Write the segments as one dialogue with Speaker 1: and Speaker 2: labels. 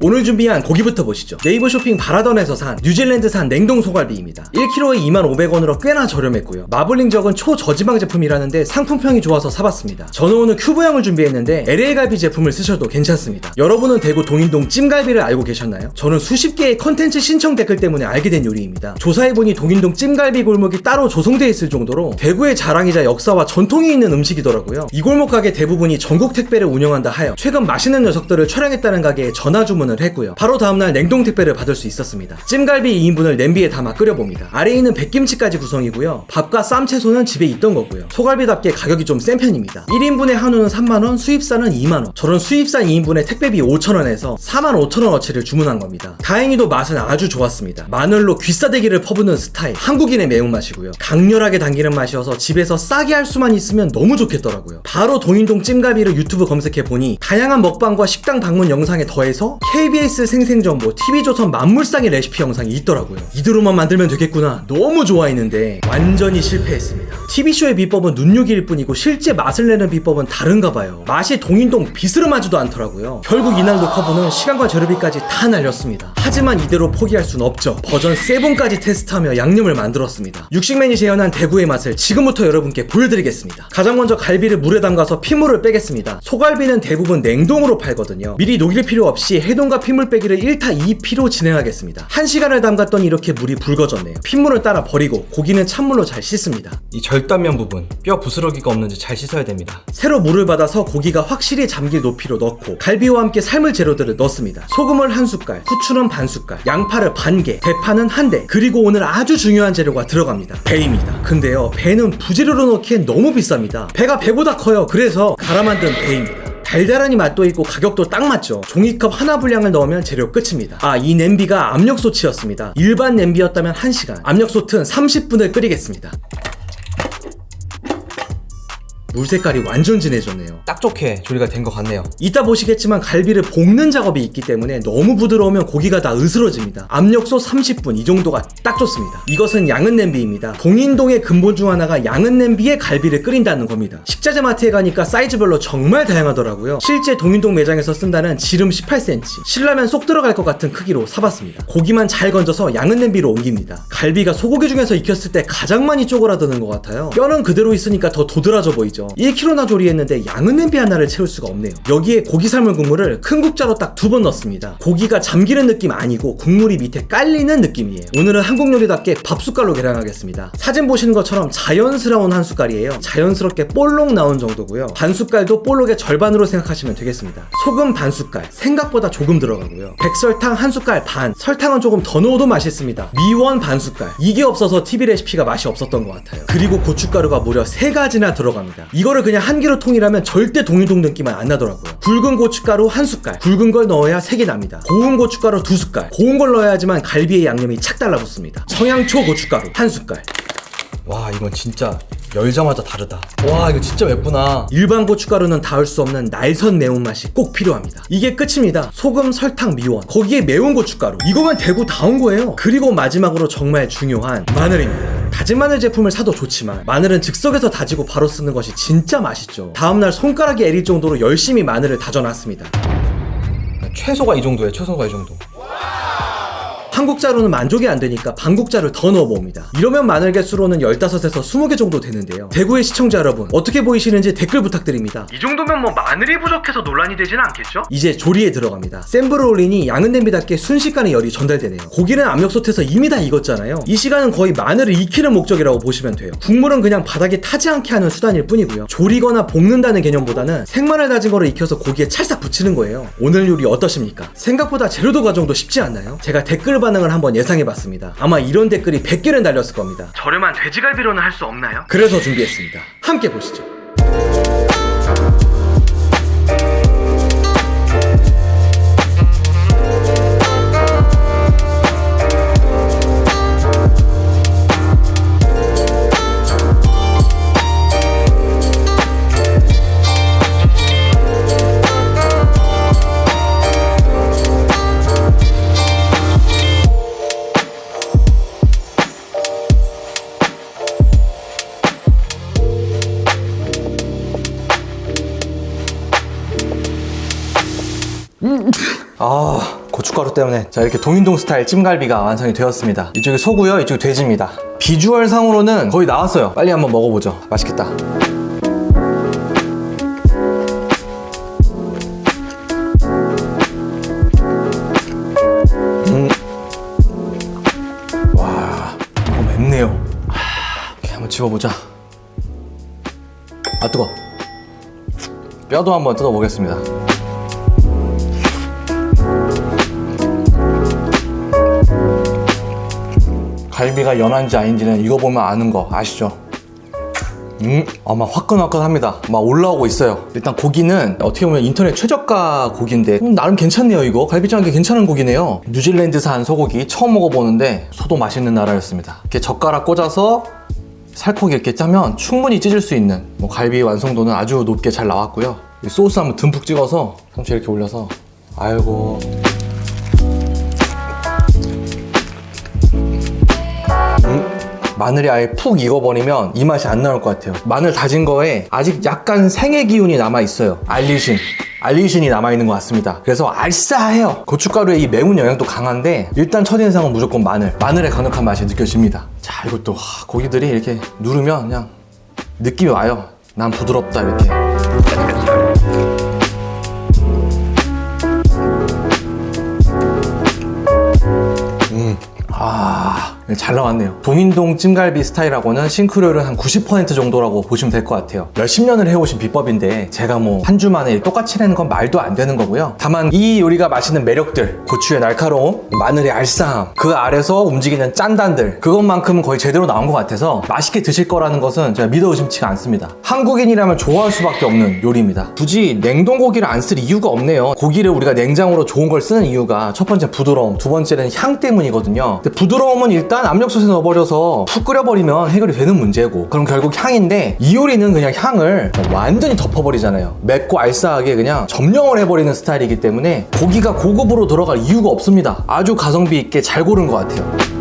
Speaker 1: 오늘 준비한 고기부터 보시죠. 네이버 쇼핑 바라던에서 산 뉴질랜드산 냉동 소갈비입니다. 1kg에 25,000원으로 꽤나 저렴했고요. 마블링 적은 초저지방 제품이라는데 상품평이 좋아서 사봤습니다. 저는 오늘 큐브형을 준비했는데 LA갈비 제품을 쓰셔도 괜찮습니다. 여러분은 대구 동인동 찜갈비를 알고 계셨나요? 저는 수십 개의 컨텐츠 신청 댓글 때문에 알게 된 요리입니다. 조사해보니 동인동 찜갈비 골목이 따로 조성되어 있을 정도로 대구의 자랑이자 역사와 전통이 있는 음식이더라고요. 이 골목 가게 대부분이 전국 택배를 운영한다 하여 최근 맛있는 녀석들을 촬영했다는 가게에 전화 주문을 했고요. 바로 다음날 냉동 택배를 받을 수 있었습니다. 찜갈비 2인분을 냄비에 담아 끓여봅니다. 아래에 있는 백김치까지 구성이고요. 밥과 쌈 채소는 집에 있던 거고요. 소갈비답게 가격이 좀 센 편입니다. 1인분의 한우는 3만원, 수입산은 2만원. 저는 수입산 2인분에 택배비 5,000원에서 45,000원어치를 주문한 겁니다. 다행히도 맛은 아주 좋았습니다. 마늘로 귀싸대기를 퍼부는 스타일, 한국인의 매운맛이고요. 강렬하게 당기는 맛이어서 집에서 싸게 할 수만 있으면 너무 좋겠더라고요. 바로 동인동 찜갈비를 유튜브 검색해보니 다양한 먹방과 식당 방문 영상에 더해서 KBS 생생정보, TV조선 만물상의 레시피 영상이 있더라고요. 이대로만 만들면 되겠구나 너무 좋아했는데 완전히 실패했습니다. TV쇼의 비법은 눈요기일 뿐이고 실제 맛을 내는 비법은 다른가 봐요. 맛이 동인동 비스름하지도 않더라고요. 결국 이날도 커브는 시간과 재료비까지 다 날렸습니다. 하지만 이대로 포기할 순 없죠. 버전 7까지 테스트하며 양념을 만들었습니다. 육식맨이 재현한 대구의 맛을 지금부터 여러분께 보여드리겠습니다. 가장 먼저 갈비를 물에 담가서 피물을 빼겠습니다. 소갈비는 대부분 냉동으로 팔거든요. 미리 녹일 필요 없이 해동과 피물 빼기를 1타 2피로 진행하겠습니다. 1시간을 담갔더니 이렇게 물이 붉어졌네요. 핏물을 따라 버리고 고기는 찬물로 잘 씻습니다.
Speaker 2: 이 절단면 부분, 뼈 부스러기가 없는지 잘 씻어야 됩니다.
Speaker 1: 새로 물을 받아서 고기가 확실히 잠길 높이로 넣고 갈비와 함께 삶을 재료들을 넣습니다. 소금을 1숟갈, 후추는 반 숟갈, 양파를 반 개, 대파는 1대, 그리고 오늘 아주 중요한 재료가 들어갑니다. 배입니다. 근데요, 배는 부지런으로 넣기엔 너무 비쌉니다. 배가 배보다 커요. 그래서 갈아 만든 배입니다. 달달하니 맛도 있고 가격도 딱 맞죠. 종이컵 하나 분량을 넣으면 재료 끝입니다. 이 냄비가 압력솥이었습니다. 일반 냄비였다면 1시간, 압력솥은 30분을 끓이겠습니다. 물 색깔이 완전 진해졌네요.
Speaker 2: 딱 좋게 조리가 된 것 같네요.
Speaker 1: 이따 보시겠지만 갈비를 볶는 작업이 있기 때문에 너무 부드러우면 고기가 다 으스러집니다. 압력솥 30분, 이 정도가 딱 좋습니다. 이것은 양은 냄비입니다. 동인동의 근본 중 하나가 양은 냄비에 갈비를 끓인다는 겁니다. 식자재 마트에 가니까 사이즈별로 정말 다양하더라고요. 실제 동인동 매장에서 쓴다는 지름 18cm, 신라면 쏙 들어갈 것 같은 크기로 사봤습니다. 고기만 잘 건져서 양은 냄비로 옮깁니다. 갈비가 소고기 중에서 익혔을 때 가장 많이 쪼그라드는 것 같아요. 뼈는 그대로 있으니까 더 도드라져 보이죠. 1kg나 조리했는데 양은 냄비 하나를 채울 수가 없네요. 여기에 고기 삶은 국물을 큰 국자로 딱 2번 넣습니다. 고기가 잠기는 느낌 아니고 국물이 밑에 깔리는 느낌이에요. 오늘은 한국 요리답게 밥숟갈로 계량하겠습니다. 사진 보시는 것처럼 자연스러운 한 숟갈이에요. 자연스럽게 볼록 나온 정도고요. 반 숟갈도 볼록의 절반으로 생각하시면 되겠습니다. 소금 반 숟갈, 생각보다 조금 들어가고요. 백설탕 한 숟갈 반, 설탕은 조금 더 넣어도 맛있습니다. 미원 반 숟갈, 이게 없어서 TV 레시피가 맛이 없었던 것 같아요. 그리고 고춧가루가 무려 3가지나 들어갑니다. 이거를 그냥 한 개로 통일하면 절대 동인동 느낌은 안 나더라고요. 굵은 고춧가루 1숟갈, 굵은 걸 넣어야 색이 납니다. 고운 고춧가루 2숟갈, 고운 걸 넣어야지만 갈비의 양념이 착 달라붙습니다. 청양초 고춧가루 1숟갈.
Speaker 2: 와, 이건 진짜 열자마자 다르다. 와, 이거 진짜 맵구나.
Speaker 1: 일반 고춧가루는 닿을 수 없는 날선 매운맛이 꼭 필요합니다. 이게 끝입니다. 소금, 설탕, 미원, 거기에 매운 고춧가루, 이거만 대구 다 온 거예요. 그리고 마지막으로 정말 중요한 마늘입니다. 다진 마늘 제품을 사도 좋지만 마늘은 즉석에서 다지고 바로 쓰는 것이 진짜 맛있죠. 다음날 손가락이 애릴 정도로 열심히 마늘을 다져놨습니다.
Speaker 2: 최소가 이 정도예요. 최소가 이 정도.
Speaker 1: 한국자루는 만족이 안 되니까 반국자를 더 넣어봅니다. 이러면 마늘 개수로는 15에서 20개 정도 되는데요. 대구의 시청자 여러분, 어떻게 보이시는지 댓글 부탁드립니다.
Speaker 3: 이 정도면 뭐 마늘이 부족해서 논란이 되진 않겠죠?
Speaker 1: 이제 조리에 들어갑니다. 센 불을 올리니 양은 냄비답게 순식간에 열이 전달되네요. 고기는 압력솥에서 이미 다 익었잖아요. 이 시간은 거의 마늘을 익히는 목적이라고 보시면 돼요. 국물은 그냥 바닥에 타지 않게 하는 수단일 뿐이고요. 조리거나 볶는다는 개념보다는 생마늘 다진 거를 익혀서 고기에 찰싹 붙이는 거예요. 오늘 요리 어떠십니까? 생각보다 재료도 과정도 쉽지 않나요? 제가 댓글 반응을 한번 예상해봤습니다. 아마 이런 댓글이 100개는 달렸을 겁니다.
Speaker 3: 저렴한 돼지갈비로는 할 수 없나요?
Speaker 1: 그래서 준비했습니다. 함께 보시죠.
Speaker 2: 고춧가루 때문에. 자, 이렇게 동인동 스타일 찜갈비가 완성이 되었습니다. 이쪽이 소고요, 이쪽이 돼지입니다. 비주얼 상으로는 거의 나왔어요. 빨리 한번 먹어보죠. 맛있겠다. 와, 이거 맵네요. 이렇게 한번 집어보자. 아, 뜨거. 뼈도 한번 뜯어보겠습니다. 갈비가 연한지 아닌지는 이거 보면 아는 거 아시죠? 막 화끈화끈합니다. 막 올라오고 있어요. 일단 고기는 어떻게 보면 인터넷 최저가 고기인데 나름 괜찮네요. 이거 갈비찜하기 괜찮은 고기네요. 뉴질랜드산 소고기 처음 먹어보는데 소도 맛있는 나라였습니다. 이렇게 젓가락 꽂아서 살코기 이렇게 짜면 충분히 찢을 수 있는 갈비 완성도는 아주 높게 잘 나왔고요. 이 소스 한번 듬뿍 찍어서 상추 이렇게 올려서 아이고. 마늘이 아예 푹 익어버리면 이 맛이 안 나올 것 같아요. 마늘 다진 거에 아직 약간 생의 기운이 남아있어요. 알리신이 남아있는 것 같습니다. 그래서 알싸해요. 고춧가루의 이 매운 영향도 강한데 일단 첫인상은 무조건 마늘의 강력한 맛이 느껴집니다. 자, 이것도 고기들이 이렇게 누르면 그냥 느낌이 와요. 난 부드럽다 이렇게. 잘 나왔네요. 동인동 찜갈비 스타일하고는 싱크로율은 한 90% 정도라고 보시면 될 것 같아요. 몇십 년을 해오신 비법인데 제가 한 주 만에 똑같이 내는 건 말도 안 되는 거고요. 다만 이 요리가 맛있는 매력들, 고추의 날카로움, 마늘의 알싸함, 그 아래서 움직이는 짠단들, 그것만큼은 거의 제대로 나온 것 같아서 맛있게 드실 거라는 것은 제가 믿어 의심치가 않습니다. 한국인이라면 좋아할 수밖에 없는 요리입니다. 굳이 냉동고기를 안 쓸 이유가 없네요. 고기를 우리가 냉장으로 좋은 걸 쓰는 이유가 첫 번째 부드러움, 두 번째는 향 때문이거든요. 근데 부드러움은 일단 압력솥에 넣어버려서 푹 끓여버리면 해결이 되는 문제고, 그럼 결국 향인데 이 요리는 그냥 향을 완전히 덮어버리잖아요. 맵고 알싸하게 그냥 점령을 해버리는 스타일이기 때문에 고기가 고급으로 들어갈 이유가 없습니다. 아주 가성비 있게 잘 고른 것 같아요.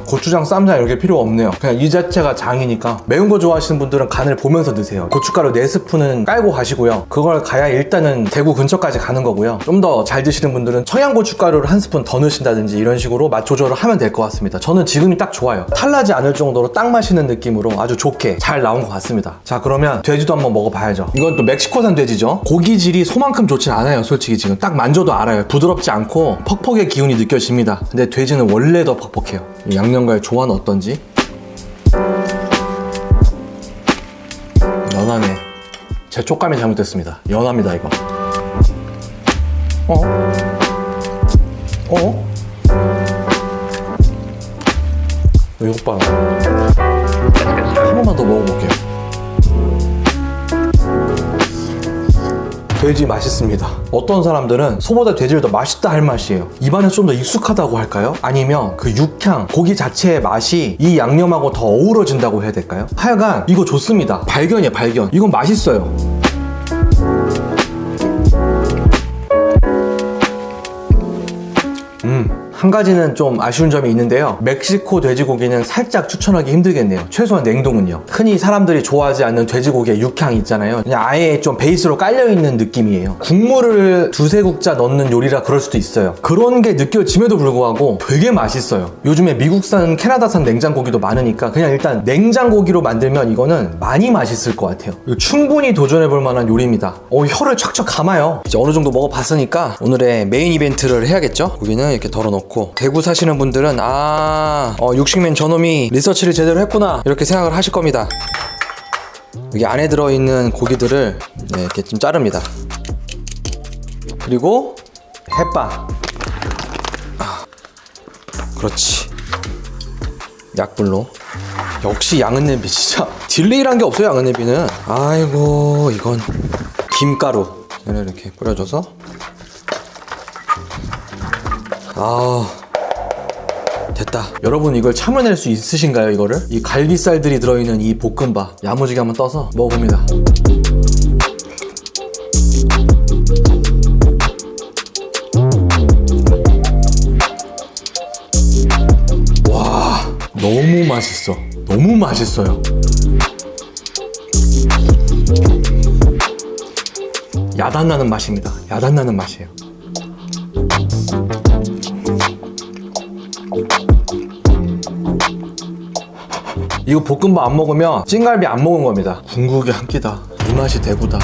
Speaker 2: 고추장, 쌈장 이렇게 필요 없네요. 그냥 이 자체가 장이니까. 매운 거 좋아하시는 분들은 간을 보면서 드세요. 고춧가루 4스푼은 깔고 가시고요. 그걸 가야 일단은 대구 근처까지 가는 거고요. 좀 더 잘 드시는 분들은 청양고춧가루를 1스푼 더 넣으신다든지 이런 식으로 맛 조절을 하면 될 것 같습니다. 저는 지금이 딱 좋아요. 탈나지 않을 정도로 딱 맛있는 느낌으로 아주 좋게 잘 나온 것 같습니다. 자, 그러면 돼지도 한번 먹어봐야죠. 이건 또 멕시코산 돼지죠. 고기질이 소만큼 좋진 않아요. 솔직히 지금 딱 만져도 알아요. 부드럽지 않고 퍽퍽의 기운이 느껴집니다. 근데 돼지는 원래 더 퍽퍽해요. 양념과의 조화는 어떤지. 연하네. 제 촉감이 잘못됐습니다. 연합니다 이거. 이거 봐. 한 번만 더 먹어볼게요. 돼지 맛있습니다. 어떤 사람들은 소보다 돼지를 더 맛있다 할 맛이에요. 입안에 좀 더 익숙하다고 할까요? 아니면 그 육향, 고기 자체의 맛이 이 양념하고 더 어우러진다고 해야 될까요? 하여간 이거 좋습니다. 발견이에요, 발견. 이건 맛있어요. 한 가지는 좀 아쉬운 점이 있는데요. 멕시코 돼지고기는 살짝 추천하기 힘들겠네요. 최소한 냉동은요. 흔히 사람들이 좋아하지 않는 돼지고기의 육향이 있잖아요. 그냥 아예 좀 베이스로 깔려있는 느낌이에요. 국물을 두세 국자 넣는 요리라 그럴 수도 있어요. 그런 게 느껴짐에도 불구하고 되게 맛있어요. 요즘에 미국산, 캐나다산 냉장고기도 많으니까 그냥 일단 냉장고기로 만들면 이거는 많이 맛있을 것 같아요. 충분히 도전해볼 만한 요리입니다. 혀를 척척 감아요. 이제 어느 정도 먹어봤으니까 오늘의 메인 이벤트를 해야겠죠? 고기는 이렇게 덜어놓고, 대구 사시는 분들은 육식맨 저놈이 리서치를 제대로 했구나 이렇게 생각을 하실 겁니다. 여기 안에 들어있는 고기들을 이렇게 좀 자릅니다. 그리고 햇반. 그렇지. 약불로. 역시 양은 냄비 진짜 딜레이란 게 없어요. 양은 냄비는. 아이고, 이건 김가루 이렇게 뿌려줘서. 됐다. 여러분 이걸 참아낼 수 있으신가요? 이거를? 이 갈비살들이 들어있는 이 볶음밥 야무지게 한번 떠서 먹어봅니다. 와, 너무 맛있어. 너무 맛있어요. 야단나는 맛입니다. 야단나는 맛이에요. 이거 볶음밥 안 먹으면 찜갈비 안 먹은 겁니다. 궁극의 한 끼다. 이 맛이 대구다.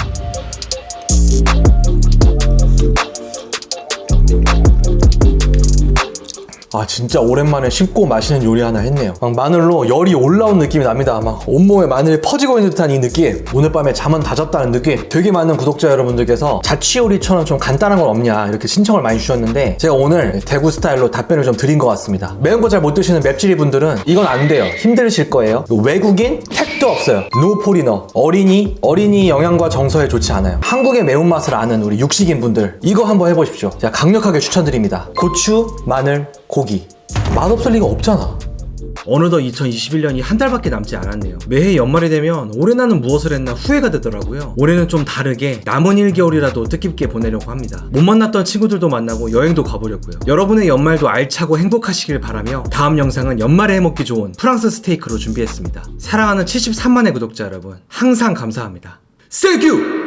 Speaker 2: 아 진짜 오랜만에 쉽고 맛있는 요리 하나 했네요. 막 마늘로 열이 올라온 느낌이 납니다. 막 온몸에 마늘이 퍼지고 있는 듯한 이 느낌, 오늘 밤에 잠은 다 잤다는 느낌. 되게 많은 구독자 여러분들께서 자취요리처럼 좀 간단한 건 없냐 이렇게 신청을 많이 주셨는데 제가 오늘 대구 스타일로 답변을 좀 드린 것 같습니다. 매운 거 잘 못 드시는 맵찔이 분들은 이건 안 돼요. 힘드실 거예요. 외국인 택도 없어요. 노 포리너. 어린이 영양과 정서에 좋지 않아요. 한국의 매운맛을 아는 우리 육식인 분들 이거 한번 해보십시오. 제가 강력하게 추천드립니다. 고추, 마늘, 고기. 맛없을 리가 없잖아.
Speaker 1: 어느덧 2021년이 한 달밖에 남지 않았네요. 매해 연말이 되면 올해 나는 무엇을 했나 후회가 되더라고요. 올해는 좀 다르게 남은 1개월이라도 뜻깊게 보내려고 합니다. 못 만났던 친구들도 만나고 여행도 가보려고요. 여러분의 연말도 알차고 행복하시길 바라며 다음 영상은 연말에 해먹기 좋은 프랑스 스테이크로 준비했습니다. 사랑하는 73만의 구독자 여러분 항상 감사합니다. Thank you!